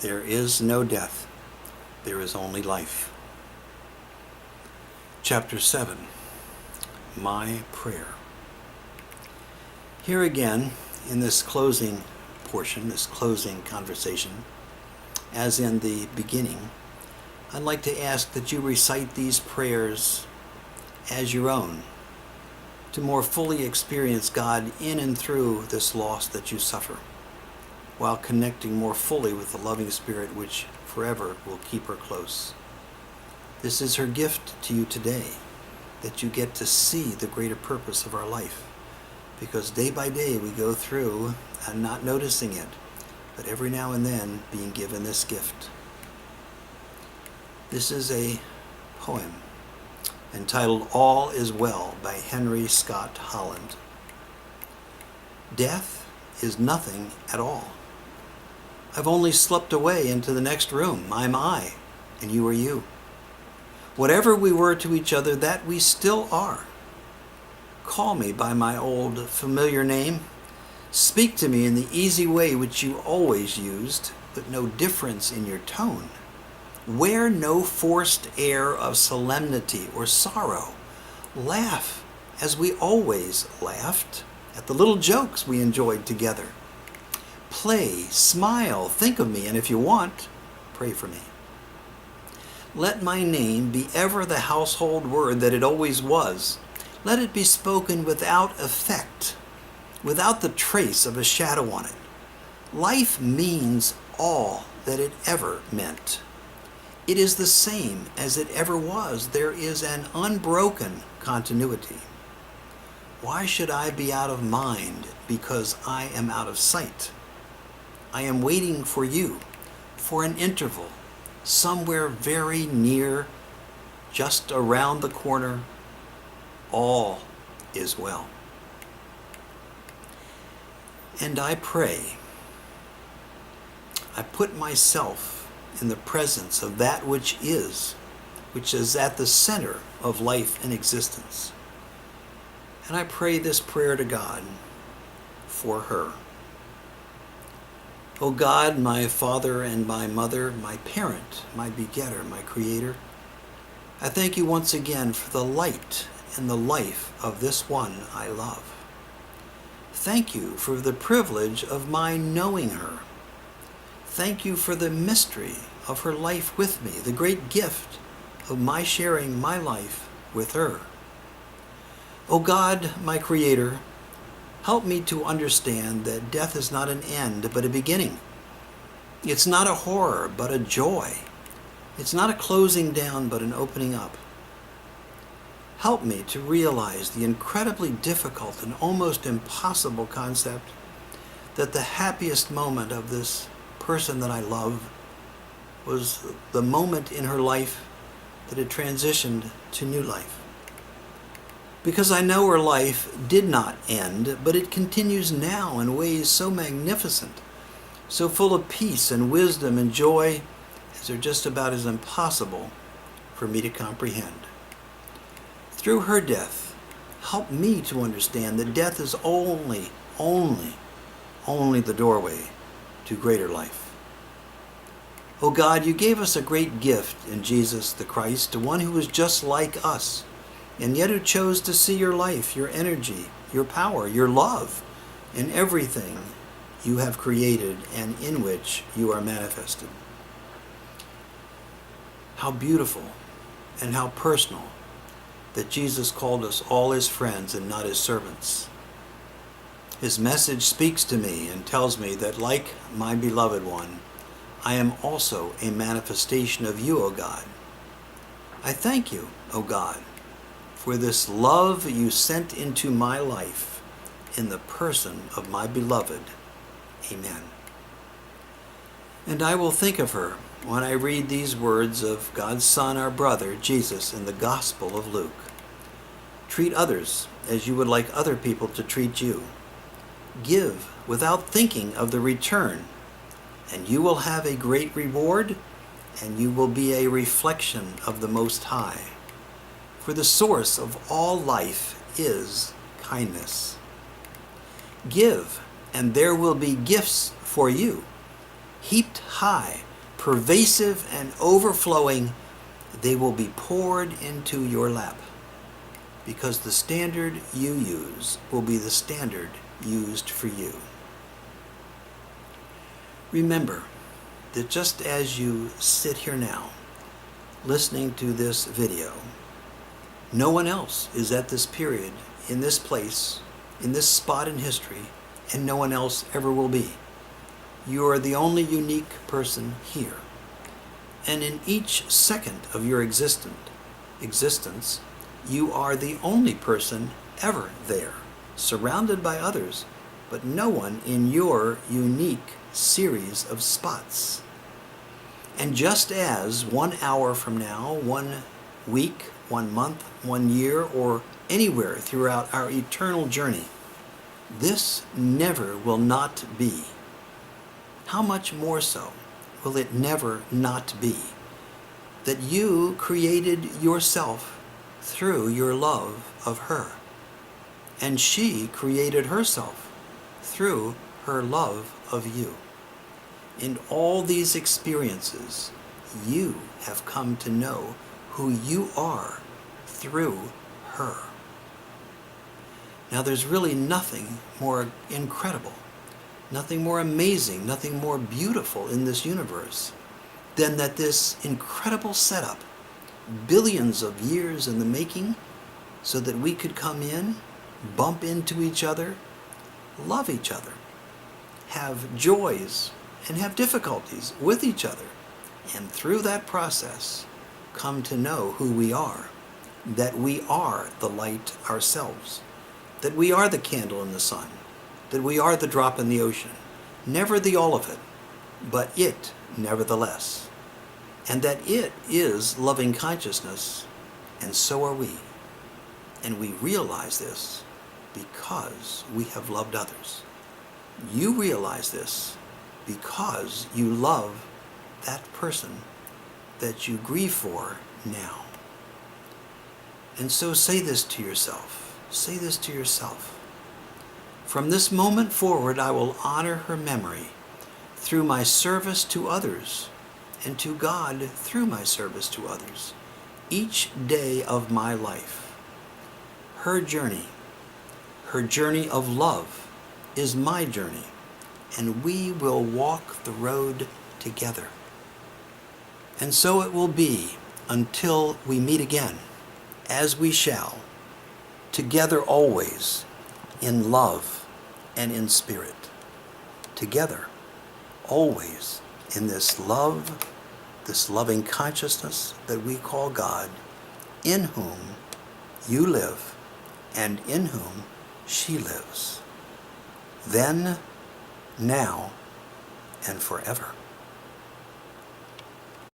There is no death. There is only life. Chapter 7, My Prayer. Here again, in this closing portion, this closing conversation, as in the beginning, I'd like to ask that you recite these prayers as your own, to more fully experience God in and through this loss that you suffer, while connecting more fully with the loving Spirit which forever will keep her close. This is her gift to you today, that you get to see the greater purpose of our life, because day by day we go through and not noticing it, but every now and then being given this gift. This is a poem entitled All Is Well by Henry Scott Holland. Death is nothing at all. I've only slipped away into the next room. I'm I, and you are you. Whatever we were to each other, that we still are. Call me by my old familiar name. Speak to me in the easy way which you always used, with no difference in your tone. Wear no forced air of solemnity or sorrow. Laugh as we always laughed at the little jokes we enjoyed together. Play, smile, think of me, and if you want, pray for me. Let my name be ever the household word that it always was. Let it be spoken without effect, without the trace of a shadow on it. Life means all that it ever meant. It is the same as it ever was. There is an unbroken continuity. Why should I be out of mind because I am out of sight? I am waiting for you, for an interval, somewhere very near, just around the corner. All is well. And I pray. I put myself in the presence of that which is at the center of life and existence. And I pray this prayer to God for her. O God, my Father and my Mother, my parent, my begetter, my Creator, I thank you once again for the light and the life of this one I love. Thank you for the privilege of my knowing her. Thank you for the mystery of her life with me, the great gift of my sharing my life with her. O God, my Creator, help me to understand that death is not an end, but a beginning. It's not a horror, but a joy. It's not a closing down, but an opening up. Help me to realize the incredibly difficult and almost impossible concept that the happiest moment of this person that I love was the moment in her life that it transitioned to new life. Because I know her life did not end, but it continues now in ways so magnificent, so full of peace and wisdom and joy, as are just about as impossible for me to comprehend. Through her death, help me to understand that death is only the doorway to greater life. O God, you gave us a great gift in Jesus the Christ, one who was just like us, and yet who chose to see your life, your energy, your power, your love in everything you have created and in which you are manifested. How beautiful and how personal that Jesus called us all his friends and not his servants. His message speaks to me and tells me that, like my beloved one, I am also a manifestation of you, O God. I thank you, O God, for this love you sent into my life in the person of my beloved. Amen. And I will think of her when I read these words of God's Son, our brother, Jesus, in the Gospel of Luke. Treat others as you would like other people to treat you. Give without thinking of the return, and you will have a great reward, and you will be a reflection of the Most High. For the source of all life is kindness. Give, and there will be gifts for you, heaped high pervasive and overflowing, they will be poured into your lap, because the standard you use will be the standard used for you. Remember that just as you sit here now, listening to this video, no one else is at this period, in this place, in this spot in history, and no one else ever will be. You are the only unique person here. And in each second of your existence, you are the only person ever there, surrounded by others, but no one in your unique series of spots. And just as 1 hour from now, 1 week, 1 month, 1 year, or anywhere throughout our eternal journey, this never will not be. How much more so will it never not be that you created yourself through your love of her, and she created herself through her love of you. In all these experiences, you have come to know who you are through her. Now, there's really nothing more incredible, nothing more amazing, nothing more beautiful in this universe than that this incredible setup, billions of years in the making, so that we could come in, bump into each other, love each other, have joys and have difficulties with each other, and through that process come to know who we are, that we are the light ourselves, that we are the candle in the sun, that we are the drop in the ocean, never the all of it, but it nevertheless, and that it is loving consciousness, and so are we. And we realize this because we have loved others. You realize this because you love that person that you grieve for now. And so say this to yourself. Say this to yourself. From this moment forward, I will honor her memory through my service to others, and to God through my service to others, each day of my life. Her journey of love, is my journey, and we will walk the road together. And so it will be until we meet again, as we shall, together always, in love and in spirit. Together, always, in this love, this loving consciousness that we call God, in whom you live and in whom she lives. Then, now, and forever.